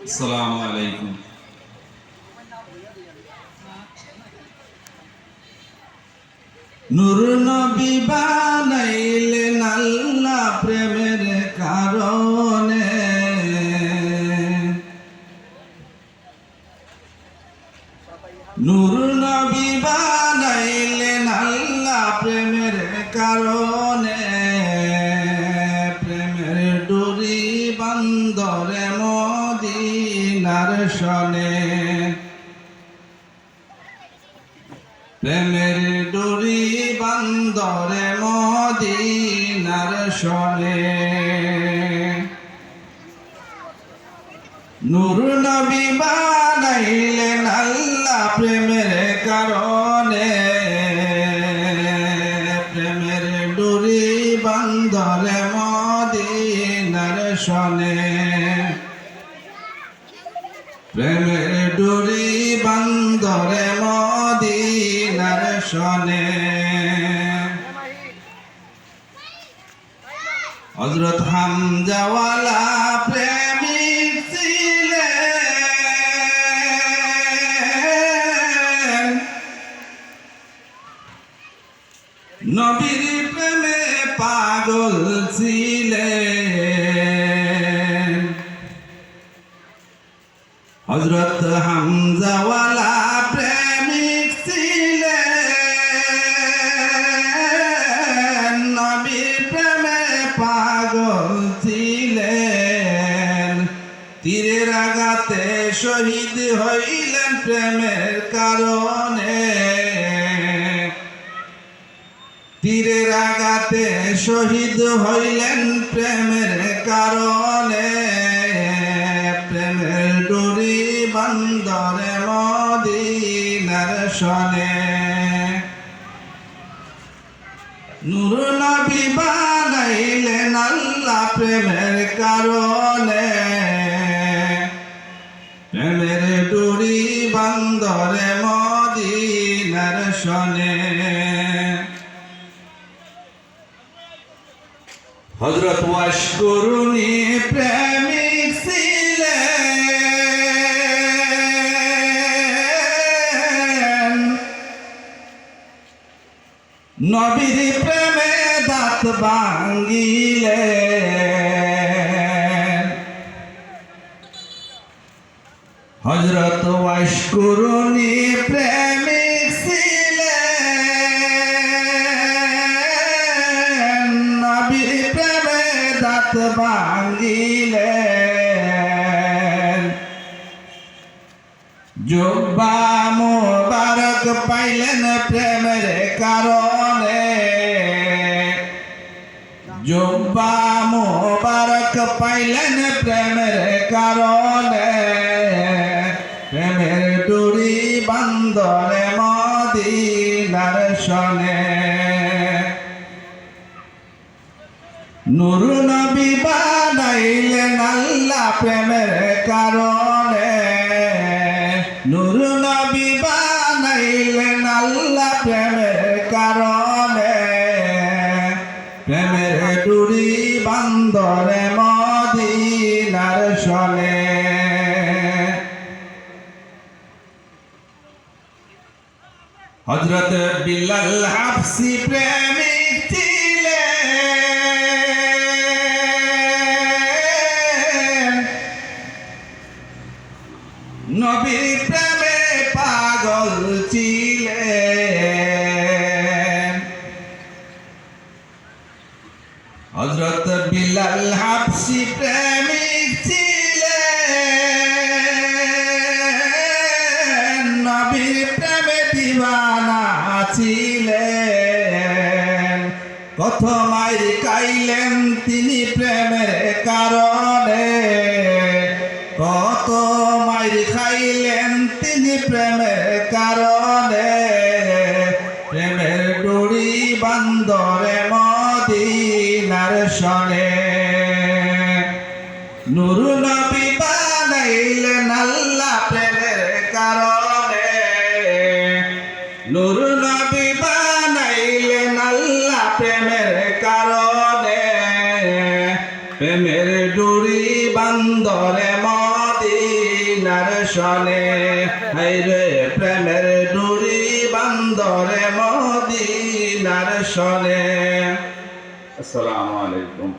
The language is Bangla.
আসসালামু আলাইকুম। নূর নবী বানাইলেন আল্লাহ প্রেমের কারণে, নূর নবী বানাইলেন আল্লাহ প্রেমের কারণে, প্রেমের ডুরি বান্দরে মদিনার শনে, প্রেমের ডুরি বান্দরে মদিনার শনে। নূর নবী বানাইলেন আল্লাহ প্রেমের কারণে, প্রেমের ডুরি বান্দরে মদিনার শনে, প্রেমের ডুরি বান্দরে মদিনার শনে। হযরত হামজাওয়ালা প্রেমিক ছিলেন, নবীর প্রেমে পাগল ছিলেন। হযরত হামজাওয়ালা প্রেমিক ছিলেন, নবীর প্রেমে পাগল ছিলেন। তীরের আঘাতে শহীদ হইলেন প্রেমের কারণে, তীরের আঘাতে শহীদ হইলেন প্রেমের কারণে, প্রেমের ডুরি বান্দরে মদিনার শনে। নূর নবী বানাইলেন আল্লাহ প্রেমের কারণে, প্রেমের ডুরি বান্দরে মদিনার শনে। হযরত ওয়াশকুরুনি প্রেমিক ছিলেন, নবীর প্রেমে দাঁত ভাঙ্গিলেন। হযরত ওয়াশকুরুনি প্রেমিক ছিলেন, নবীর প্রেমে দাঁত ভাঙ্গিলেন। জুব্বা মুবারক পাইলেন প্রেমের কারণে, জুব্বা মুবারক পাইলেন প্রেমের কারণে, প্রেমের ডুরি বান্দরে মদিনার শনে। নূর নবী বানাইলেন আল্লাহ প্রেমের কারণে, নূর নবী বানাইলেন আল্লাহ প্রেমের কারণে, প্রেমের ডুরি বান্দরে মদিনার শনে। হযরত বিলাল হাবশী প্রেমিক ছিলেন, নবীর প্রেমে পাগল ছিলেন। হযরত বিলাল হাবশী প্রেমিক ছিলেন, নবীর প্রেমে দিওয়ানা ছিলেন। কত মাইর খাইলেন তিনি প্রেমের কারণে, কত মাইর খাইলেন তিনি প্রেমের কারণে, প্রেমের ডুরি বান্দরে মদিনার শনে। নূর নবী বানাইলেন আল্লাহ প্রেমের কারণে, নূর নবী বানাইলেন প্রেমের কারণে প্রেমের ডুরি বান্দরে মদিনার শনে হাইরে প্রেমের ডুরি বান্দরে মদিনার শনে আসসালামু আলাইকুম